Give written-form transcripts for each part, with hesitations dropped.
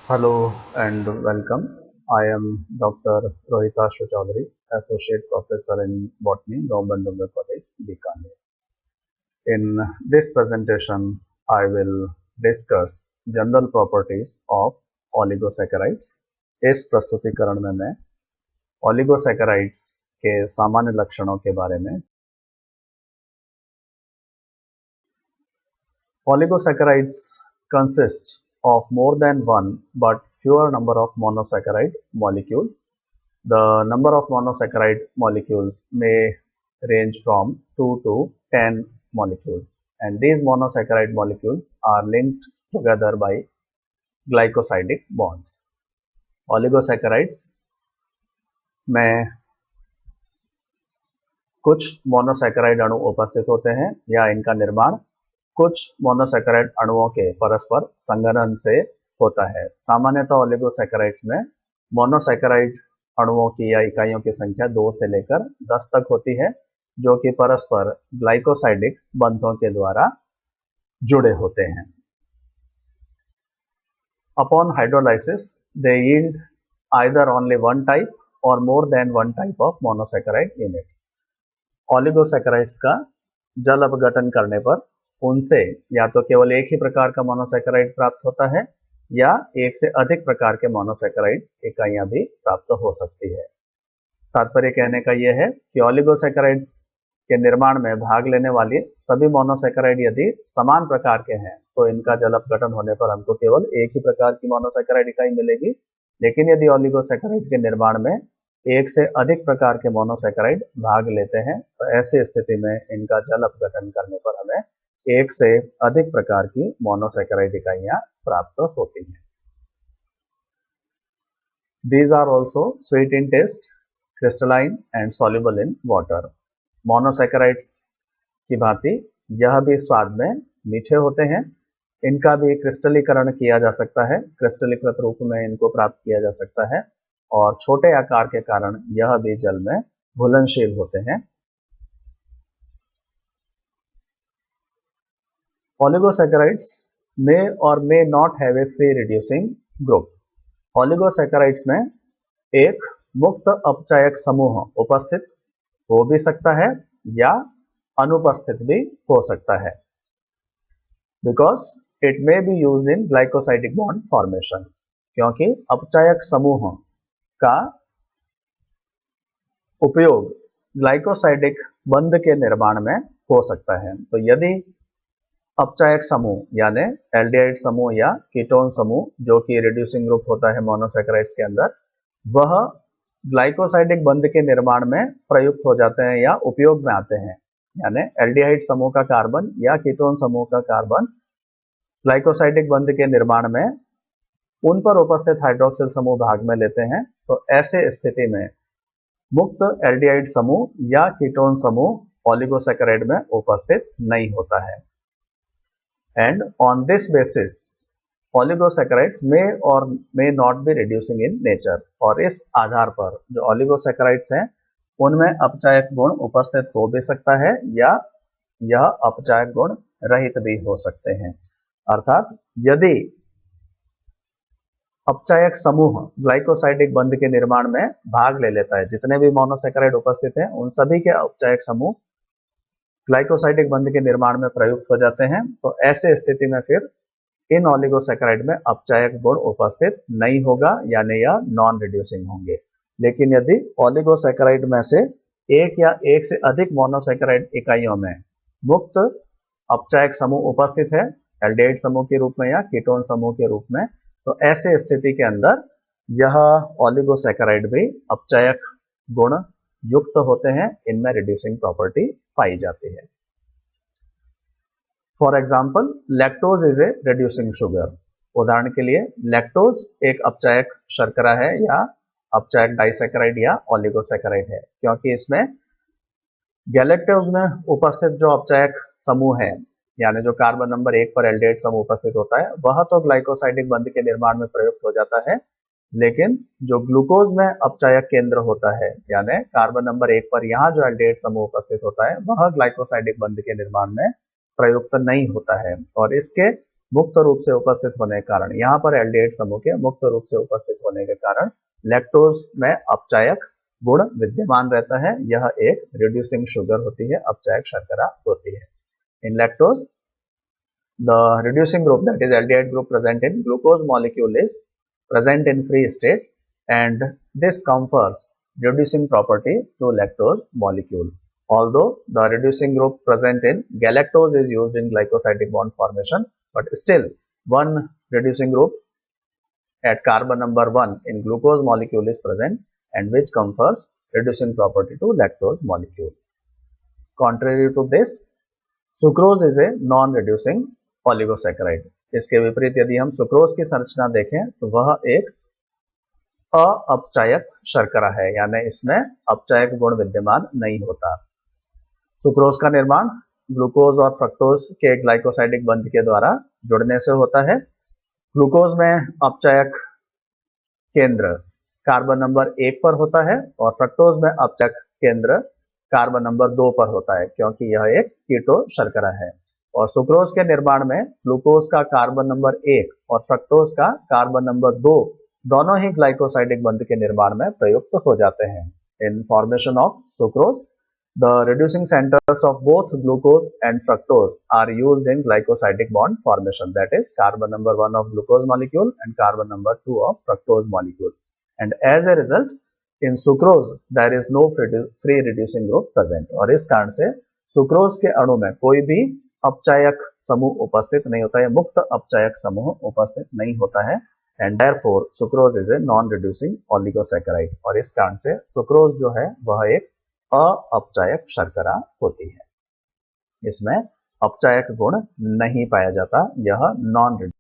Hello and welcome. I am Dr. Rohitashu Chaudhary, Associate Professor in Botany, Government Junior College, Bikaner. In this presentation, I will discuss general properties of oligosaccharides. इस प्रस्तुतिकरण में मैं oligosaccharides के सामान्य लक्षणों के बारे में Oligosaccharides consist of more than one but fewer number of monosaccharide molecules. The number of monosaccharide molecules may range from 2 to 10 molecules, and these monosaccharide molecules are linked together by glycosidic bonds. Oligosaccharides में कुछ monosaccharide अणु उपस्थित होते हैं या इनका निर्माण कुछ मोनोसैकेराइड अणुओं के परस्पर संघनन से होता है। सामान्यतः ओलिगोसैकेराइड्स में मोनोसैकेराइड अणुओं की या इकाइयों की संख्या 2 से लेकर 10 तक होती है, जो कि परस्पर ग्लाइकोसाइडिक बंधों के द्वारा जुड़े होते हैं। Upon hydrolysis, they yield either only one type or more than one type of monosaccharide units. Oligosaccharides का जल अपघटन करने पर उनसे या तो केवल एक ही प्रकार का मोनोसैकेराइड प्राप्त होता है या एक से अधिक प्रकार के मोनोसैकेराइड इकाइयां भी प्राप्त हो सकती है। तात्पर्य कहने का यह है कि ओलिगोसैकेराइड्स के निर्माण में भाग लेने वाली सभी मोनोसैकेराइड यदि समान प्रकार के हैं तो इनका जल अपघटन होने पर हमको केवल एक ही प्रकार की मोनोसैकेराइड इकाई मिलेगी। लेकिन यदि ओलिगोसैकेराइड के निर्माण में एक से अधिक प्रकार के मोनोसैकेराइड भाग लेते हैं तो ऐसी स्थिति में इनका जल अपघटन करने पर हमें एक से अधिक प्रकार की मोनोसैकेराइड इकाइयां प्राप्त होती हैं। These are also sweet in taste, crystalline and soluble in water. Monosaccharides की भांति यह भी स्वाद में मीठे होते हैं। इनका भी क्रिस्टलीकरण किया जा सकता है, क्रिस्टलीकृत रूप में इनको प्राप्त किया जा सकता है और छोटे आकार के कारण यह भी जल में घुलनशील होते हैं। Oligosaccharides may or may not have a free reducing group. Oligosaccharides में एक मुक्त अपचायक समूह उपस्थित हो भी सकता है या अनुपस्थित भी हो सकता है, because it may be used in glycosidic bond formation. क्योंकि अपचायक समूह का उपयोग ग्लाइकोसाइडिक बंध के निर्माण में हो सकता है। तो यदि अपचायक समूह यानी एल्डिहाइड समूह या कीटोन समूह जो कि रिड्यूसिंग ग्रुप होता है मोनोसैकेराइड्स के अंदर, वह ग्लाइकोसाइडिक बंध के निर्माण में प्रयुक्त हो जाते हैं या उपयोग में आते हैं, यानी एल्डिहाइड समूह का कार्बन या कीटोन समूह का कार्बन ग्लाइकोसाइडिक बंध के निर्माण में उन पर उपस्थित हाइड्रोक्सिल समूह भाग में लेते हैं, तो ऐसे स्थिति में मुक्त एल्डिहाइड समूह या कीटोन समूह ओलिगोसैकेराइड में उपस्थित नहीं होता है। And on this basis, oligosaccharides may or may not be reducing in nature. और इस आधार पर जो oligosaccharides हैं उनमें अपचायक गुण उपस्थित हो भी सकता है या यह अपचायक गुण रहित भी हो सकते हैं। अर्थात यदि अपचायक समूह ग्लाइकोसाइडिक बंध के निर्माण में भाग ले लेता है, जितने भी मोनोसैकेराइड उपस्थित हैं उन सभी के अपचायक समूह ग्लाइकोसाइडिक बंध के निर्माण में प्रयुक्त हो जाते हैं, तो ऐसे स्थिति में फिर इन ओलिगोसैकेराइड में अपचायक गुण उपस्थित नहीं होगा यानी यह नॉन रिड्यूसिंग होंगे। लेकिन यदि ओलिगोसैकेराइड में से एक या एक से अधिक मोनोसैकेराइड इकाइयों में मुक्त अपचायक समूह उपस्थित है, एल्डिहाइड समूह के रूप में या कीटोन समूह के रूप में, तो ऐसे स्थिति के अंदर यह ओलिगोसैकेराइड भी अपचायक गुण युक्त होते हैं, इनमें रिड्यूसिंग प्रॉपर्टी पाई जाती है। For example, lactose is a reducing sugar. उदाहरण के लिए लैक्टोज एक अपचायक शर्करा है या अपचायक डाइसैकेराइड या ओलिगोसैकेराइड है, क्योंकि इसमें गैलेक्टोज में उपस्थित जो अपचायक समूह है यानी जो कार्बन नंबर 1 पर एल्डिहाइड समूह उपस्थित होता है वह तो ग्लाइकोसाइडिक बंध के निर्माण में प्रयुक्त हो जाता है, लेकिन जो ग्लूकोज में अपचायक केंद्र होता है यानी कार्बन नंबर 1 पर यहाँ जो एल्डिहाइड समूह उपस्थित होता है वह ग्लाइकोसाइडिक बंध के निर्माण में प्रयुक्त नहीं होता है और इसके मुक्त रूप से उपस्थित होने के कारण, यहाँ पर एल्डिहाइड समूह के मुक्त रूप से उपस्थित होने के कारण लैक्टोज में अपचायक गुण विद्यमान रहता है। यह एक रिड्यूसिंग शुगर होती है, अपचायक शर्करा होती है। इन lactose the reducing group, that is aldehyde group present in glucose molecule, is present in free state, and this confers reducing property to lactose molecule. Although the reducing group present in galactose is used in glycosidic bond formation, but still one reducing group at carbon number 1 in glucose molecule is present, and which confers reducing property to lactose molecule. Contrary to this, sucrose is a non-reducing ऑलिगोसैकेराइड। इसके विपरीत यदि हम sucrose की संरचना देखें तो वह एक अपचायक शर्करा है, यानी इसमें अपचायक गुण विद्यमान नहीं होता। सुक्रोज का निर्माण ग्लूकोज और फ्रक्टोज के ग्लाइकोसाइडिक बंध के द्वारा जुड़ने से होता है। ग्लूकोज में अपचायक केंद्र कार्बन नंबर 1 पर होता है और फ्रक्टोज में अपचायक केंद्र कार्बन नंबर 2 पर होता है, क्योंकि यह एक कीटो शर्करा है। और सुक्रोज के निर्माण में ग्लूकोज का कार्बन नंबर 1 और फ्रक्टोज का कार्बन नंबर 2 दोनों ही ग्लाइकोसाइडिक बंध के निर्माण में प्रयुक्त हो जाते हैं। In formation of sucrose, the reducing centres of both glucose and fructose are used in glycosidic bond formation, that is carbon number 1 of glucose molecule and carbon number 2 of fructose molecules, and as a result in sucrose there is no free reducing group present. और इस कारण से sucrose के अणु में कोई भी अपचायक समूह उपस्थित नहीं होता है, मुक्त अपचायक समूह उपस्थित नहीं होता है, and therefore sucrose is a non reducing oligosaccharide. और इस कारण से सुक्रोज जो है वह एक अपचायक शर्करा होती है, इसमें अपचायक गुण नहीं पाया जाता, यह non reducing.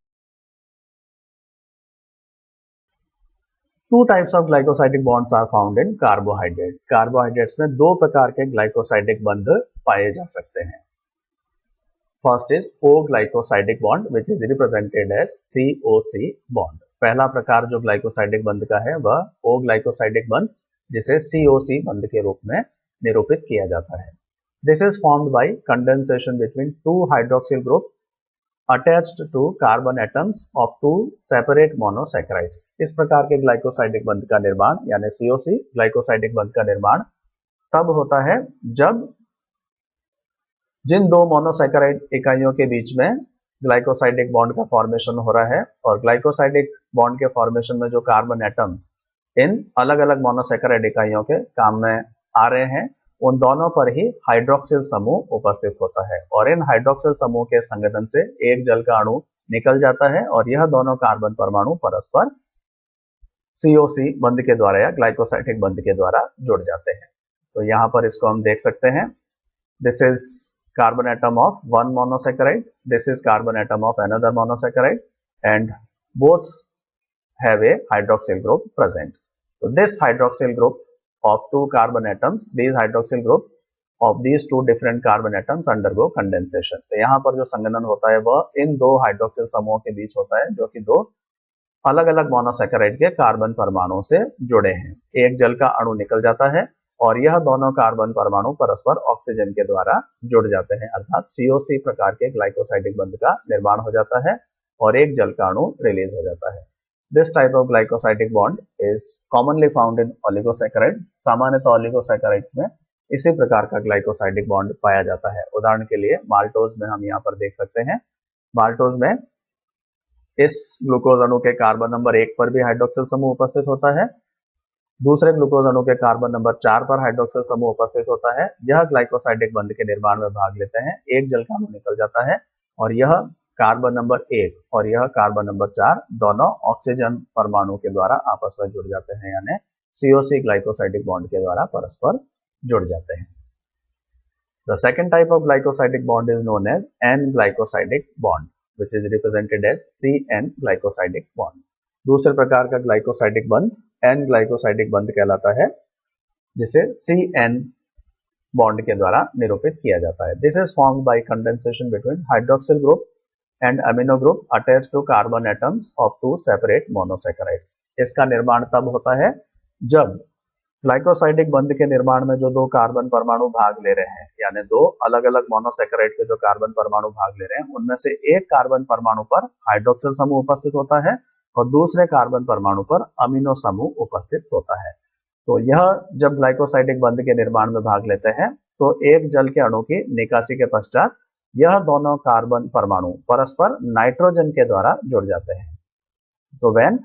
Two types of glycosidic bonds are found in carbohydrates. Carbohydrates में दो प्रकार के ग्लाइकोसाइडिक बंध पाए जा सकते हैं। First is O-glycosidic bond which is represented as COC bond। पहला प्रकार जो ग्लाइकोसाइडिक बंध का है वह O-glycosidic बंध, जिसे COC बंध के रूप में निरूपित किया जाता है। This is formed by condensation between two hydroxyl group attached to carbon atoms of two separate monosaccharides। इस प्रकार के ग्लाइकोसाइडिक बंध का निर्माण यानी COC ग्लाइकोसाइडिक बंध का निर्माण तब होता है जब जिन दो मोनोसैकेराइड इकाइयों के बीच में ग्लाइकोसाइडिक बॉन्ड का फॉर्मेशन हो रहा है, और ग्लाइकोसाइडिक बॉन्ड के फॉर्मेशन में जो कार्बन एटम्स इन अलग अलग मोनोसैकेराइड इकाइयों के काम में आ रहे हैं, उन दोनों पर ही हाइड्रोक्सिल समूह उपस्थित होता है, और इन हाइड्रोक्सिल समूह के संगठन से एक जल का अणु निकल जाता है और यह दोनों कार्बन परमाणु परस्पर COC बंध के द्वारा या ग्लाइकोसाइडिक बंध के द्वारा जुड़ जाते हैं। तो यहाँ पर इसको हम देख सकते हैं, this is carbon atom of one monosaccharide, this is carbon atom of another monosaccharide, and both have a hydroxyl group present. So this hydroxyl group of two carbon atoms, these hydroxyl group of these two different carbon atoms undergo condensation। तो यहाँ पर जो संघनन होता है वह इन दो hydroxyl समूहों के बीच होता है, जो कि दो अलग अलग मोनोसैकेराइड के कार्बन परमाणुओं से जुड़े हैं। एक जल का अणु निकल जाता है और यह दोनों कार्बन परमाणु परस्पर ऑक्सीजन के द्वारा जुड़ जाते हैं, अर्थात COC प्रकार के ग्लाइकोसाइडिक बंध का निर्माण हो जाता है और एक जल का अणु रिलीज हो जाता है। This type of glycosidic bond is commonly found in oligosaccharides. सामान्यतः ऑलिगोसैकेराइड्स में इसी प्रकार का ग्लाइकोसाइडिक बॉन्ड पाया जाता है। उदाहरण के लिए माल्टोज में हम यहाँ पर देख सकते हैं, माल्टोज में इस ग्लूकोज अणु के कार्बन नंबर 1 पर भी हाइड्रोक्सिल समूह उपस्थित होता है, दूसरे ग्लूकोज अणु के कार्बन नंबर 4 पर हाइड्रोक्सिल समूह उपस्थित होता है। यह ग्लाइकोसाइडिक बंध के निर्माण में भाग लेते हैं, एक जल का अणु निकल जाता है और यह कार्बन नंबर 1 और यह कार्बन नंबर 4 दोनों ऑक्सीजन परमाणु के द्वारा आपस में जुड़ जाते हैं, यानी COC ग्लाइकोसाइडिक बॉन्ड के द्वारा परस्पर जुड़ जाते हैं। The second type of glycosidic bond is known as N-glycosidic bond which is represented as CN-glycosidic bond। दूसरे प्रकार का ग्लाइकोसाइडिक बंध N-glycosidic बंध कहलाता है, जिसे CN बॉन्ड के द्वारा निरूपित किया जाता है। This is formed by condensation between hydroxyl group and amino group attached to carbon atoms of two separate monosaccharides. इसका निर्माण तब होता है जब ग्लाइकोसाइडिक बंध के निर्माण में जो दो कार्बन परमाणु भाग ले रहे हैं, यानी दो अलग अलग मोनोसेकेराइड के जो कार्बन परमाणु भाग ले रहे हैं, उनमें से एक कार्बन परमाणु पर हाइड्रोक्सिल समूह उपस्थित होता है और दूसरे कार्बन परमाणु पर अमीनो समूह उपस्थित होता है। तो यह जब ग्लाइकोसाइडिक बंध के निर्माण में भाग लेते हैं तो एक जल के अणु की निकासी के पश्चात यह दोनों कार्बन परमाणु परस्पर नाइट्रोजन के द्वारा जुड़ जाते हैं। तो when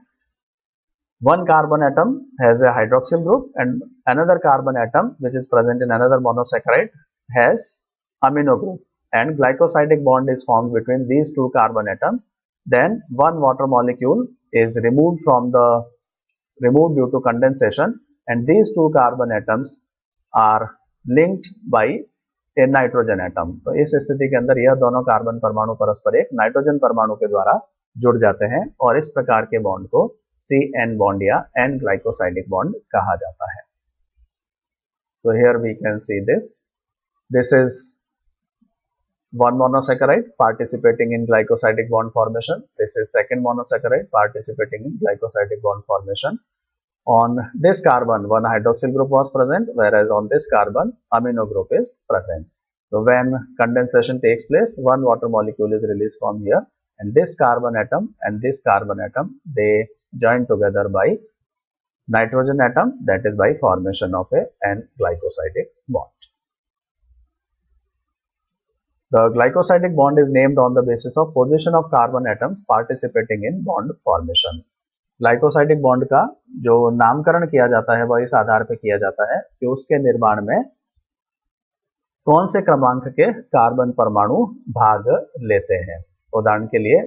one carbon atom has a hydroxyl group and another carbon atom which is present in another monosaccharide has amino group and glycosidic bond is formed between these two carbon atoms, then one water molecule is removed due to condensation and these two carbon atoms are linked by a nitrogen atom। तो इस स्थिति के अंदर यह दोनों carbon परमाणु परस्पर एक नाइट्रोजन परमाणु के द्वारा जुड़ जाते हैं और इस प्रकार के बॉन्ड को CN बॉन्ड या N ग्लाइकोसाइडिक बॉन्ड कहा जाता है। So here we can see this is one monosaccharide participating in glycosidic bond formation. This is second monosaccharide participating in glycosidic bond formation. On this carbon one hydroxyl group was present, whereas on this carbon amino group is present. So when condensation takes place, one water molecule is released from here and this carbon atom and this carbon atom, they join together by nitrogen atom, that is by formation of a N-glycosidic bond. The glycosidic bond is named on the basis of position of carbon atoms participating in bond formation. Glycosidic bond का जो नामकरण किया जाता है वह इस आधार पर किया जाता है कि उसके निर्माण में कौन से क्रमांक के कार्बन परमाणु भाग लेते हैं। उदाहरण के लिए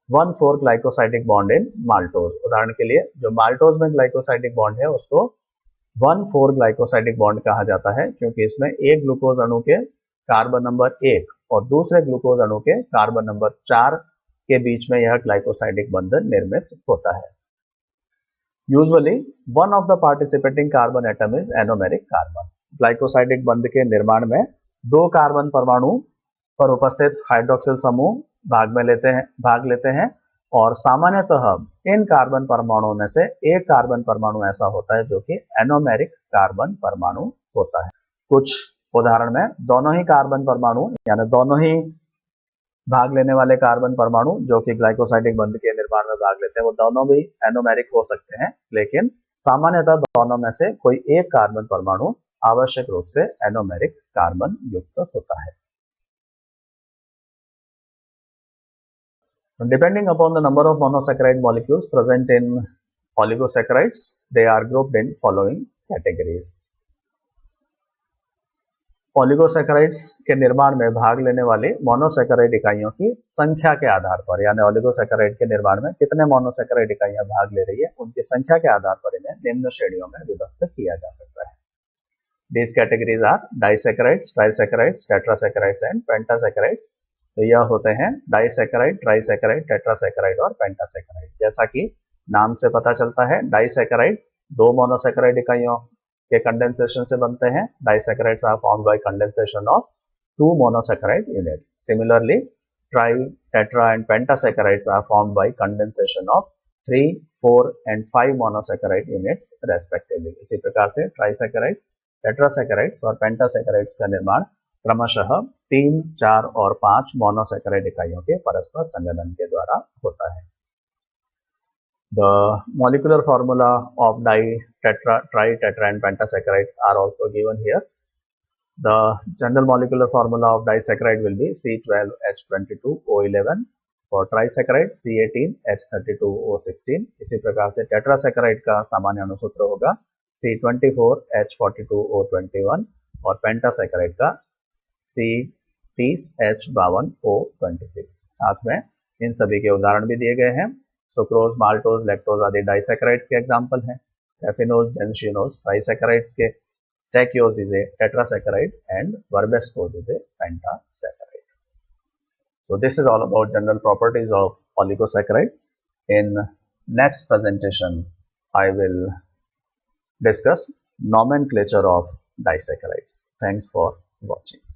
1,4 ग्लाइकोसाइडिक बॉन्ड इन माल्टोज। उदाहरण के लिए जो माल्टोज में ग्लाइकोसाइडिक बॉन्ड है उसको 1,4 ग्लाइकोसाइडिक बॉन्ड कहा जाता है, क्योंकि इसमें एक ग्लूकोज अणु के कार्बन नंबर 1 और दूसरे ग्लूकोज अणु के कार्बन नंबर 4 के बीच में यह ग्लाइकोसाइडिक बंधन निर्मित होता है। Usually, one of the participating carbon atom is anomeric carbon. Glycosidic बंध के निर्माण में दो कार्बन परमाणु पर उपस्थित हाइड्रोक्सिल समूह भाग लेते हैं और सामान्यतः इन कार्बन परमाणुओं में से एक कार्बन परमाणु ऐसा होता है जो कि एनोमेरिक कार्बन परमाणु होता है। कुछ उदाहरण में दोनों ही कार्बन परमाणु यानी दोनों ही भाग लेने वाले कार्बन परमाणु जो कि ग्लाइकोसाइडिक बंध के निर्माण में भाग लेते हैं वो दोनों भी एनोमेरिक हो सकते हैं, लेकिन सामान्यतः दोनों में से कोई एक कार्बन परमाणु आवश्यक रूप से एनोमेरिक कार्बन युक्त होता है। Depending upon the number of monosaccharide molecules present in oligosaccharides, they are grouped in following categories. Oligosaccharides के निर्माण में भाग लेने वाली मोनोसैकेराइड इकाइयों की संख्या के आधार पर, यानी ओलिगोसैकेराइड के निर्माण में कितने मोनोसैकेराइड इकाइयां भाग ले रही है उनकी संख्या के आधार पर इन्हें निम्न श्रेणियों में विभक्त किया जा सकता है। These categories are disaccharides, trisaccharides, tetrasaccharides and pentasaccharides। तो यह होते हैं डाइसैकेराइड, ट्राइसैकेराइड, टेट्रासैकेराइड और पेंटासैकेराइड। जैसा कि नाम से पता चलता है, डाइसैकेराइड दो मोनोसैकेराइड इकाइयों के कंडेंसेशन से बनते हैं। Disaccharides are formed by condensation of two monosaccharide units. Similarly tri, tetra and pentasaccharides are formed by condensation of 3, 4 and 5 monosaccharide units respectively. इसी प्रकार से ट्राइसैकेराइड्स, टेट्रासैकेराइड्स और पेंटासैकेराइड्स का निर्माण क्रमशः 3, 4 और 5 मोनोसैकेराइड इकाइयों के परस्पर संगठन के द्वारा होता है। The molecular formula of tri, tetra and pentasaccharides are also given here. The general molecular formula of disaccharide will be C12H22O11, for trisaccharide C18H32O16। इसी प्रकार से टेट्रासैकेराइड का सामान्य अणुसूत्र होगा C24H42O21 और पेंटासैकेराइड का C30H52O26। साथ में इन सभी के उदाहरण भी दिए गए हैं। सुक्रोज, माल्टोज, लैक्टोज आदि डाइसैकेराइड्स के एग्जाम्पल हैं। रेफिनोज, जेनशिनोज ट्राइसैकेराइड्स के, stachyose is a tetrasaccharide and verbascose is a pentasaccharide. So this is all about general properties of oligosaccharides. In next presentation, I will discuss nomenclature of disaccharides. Thanks for watching.